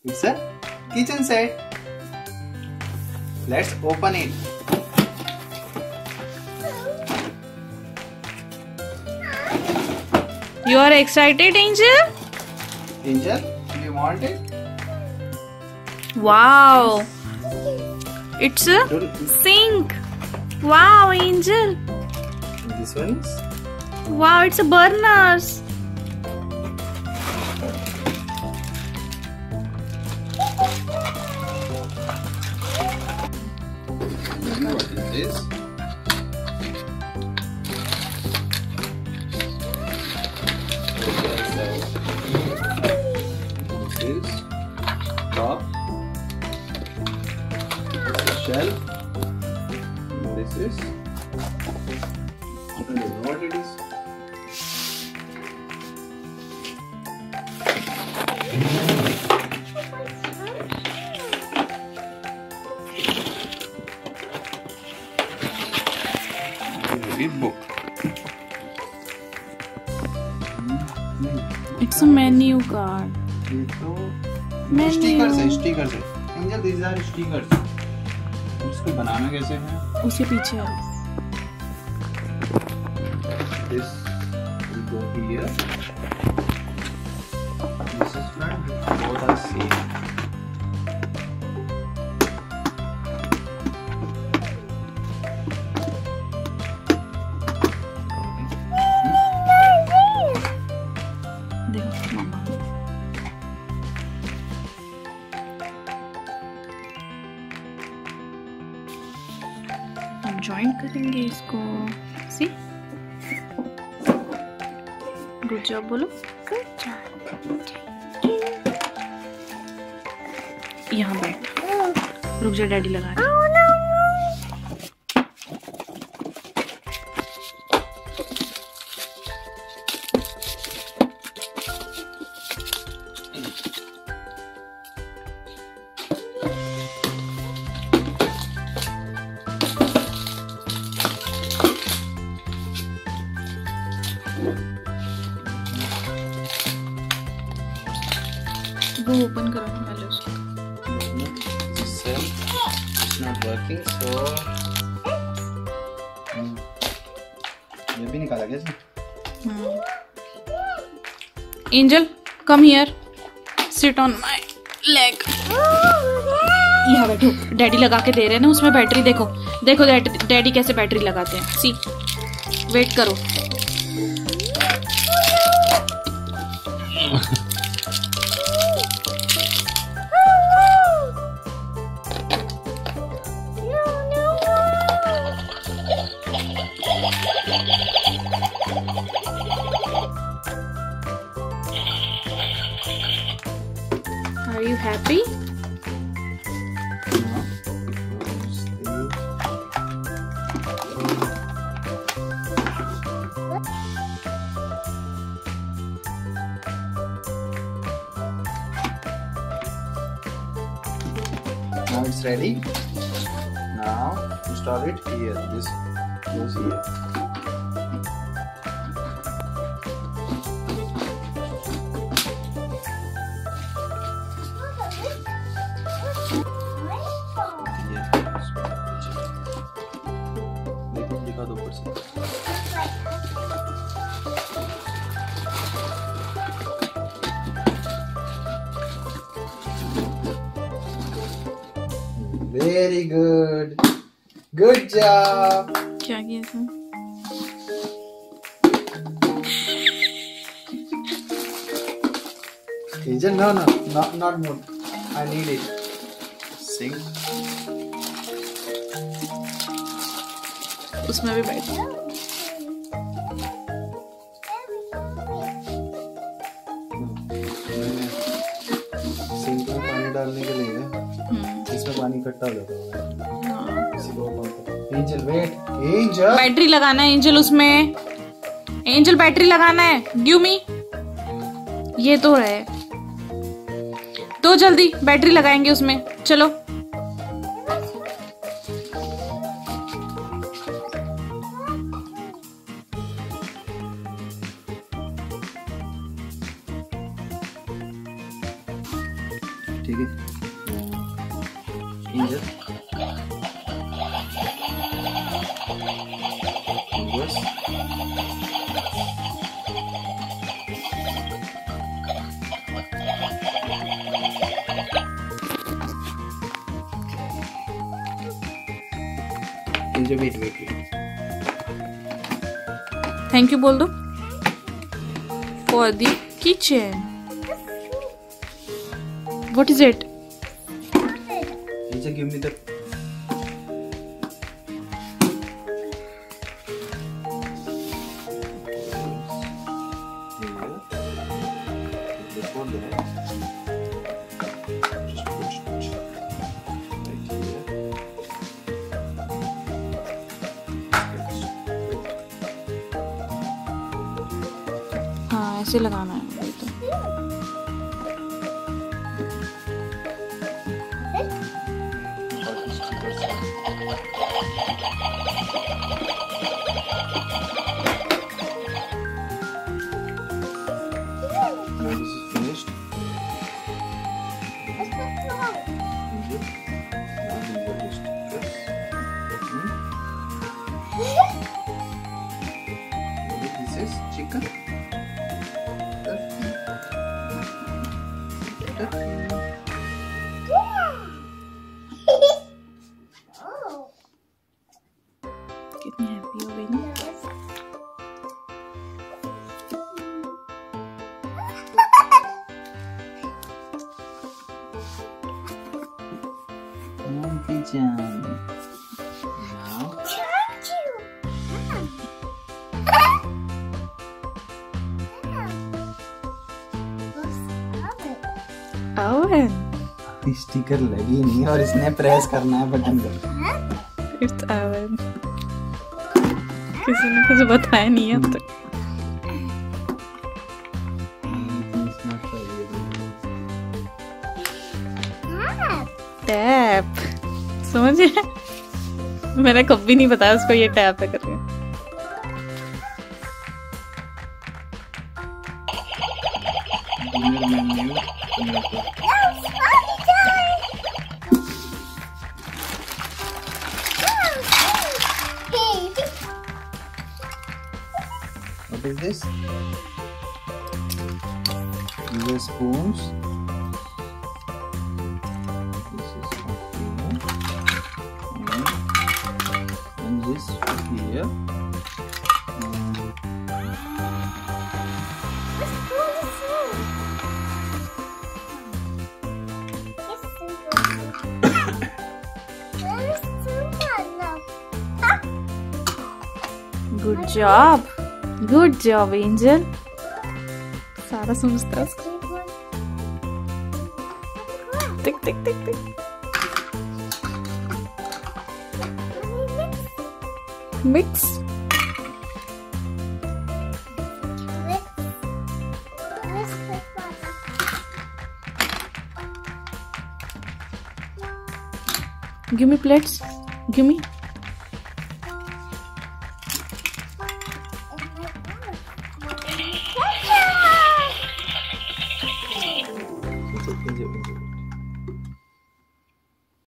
It's a kitchen set. Let's open it. You are excited, Angel? Angel, do you want it? Wow. It's a sink. Wow, Angel. And this one is? Wow, it's a burners. What is this? This is top. This is shelf. This is, I don't know what it is. Read book. It's a menu card. ये तो Menu. Stickers है, stickers है। Angel, these are stickers. इसको बनाना कैसे है? उसके पीछे है। This will go here. This is front. Both are same. देखो मामा। हम ज्वाइन करेंगे इसको। सी गुड जॉब बोलो। Good job. यहाँ बैठ। रुक जा, डैडी लगा रहे हैं। वो ओपन करो पहले उसको। This cell is not working, so ये भी निकाला कैसे? Angel come here, sit on my leg. यहाँ बैठो, डैडी लगा के दे रहे हैं ना उसमें बैटरी। देखो देखो डैडी कैसे बैटरी लगाते हैं। सी वेट करो। Are you happy? Now it's ready. Now install it here. This goes here. देखो दिखा दो ऊपर से। Very good. Good job. क्या किया इसमें? Angel, no, not more. I need it. Sink. उसमें भी बैठ। सिंक में पानी डालने के लिए इसमें पानी इकट्ठा हो जाता है। एंजल वेट, एंजल बैटरी लगाना है एंजल उसमें। एंजल बैटरी लगाना है। Give me. ये तो है। तो जल्दी बैटरी लगाएंगे उसमें। चलो ठीक है। Angel, bus, Angel, wait. Thank you बोल दो for the kitchen. What is it? Angel, give me the. This one there. Just put it right here. हाँ ऐसे लगाना है वही तो। Now this is finished. Now these are the stickers. This is chicken. कितनी happy हो गई ना। Kitchen. Now. ओवन। स्टिकर लगी नहीं और इसने प्रेस करना है बटन को। It's oven. किसी ने कुछ बताया नहीं है अब तक। टैप समझे? मैंने कभी नहीं बताया उसको ये टैप है करके। What is this? These are spoons. This is up here. And this up here. Good job angel. सारा समझता है उसको। टिक टिक टिक टिक। Mix. Give me plates. Give me.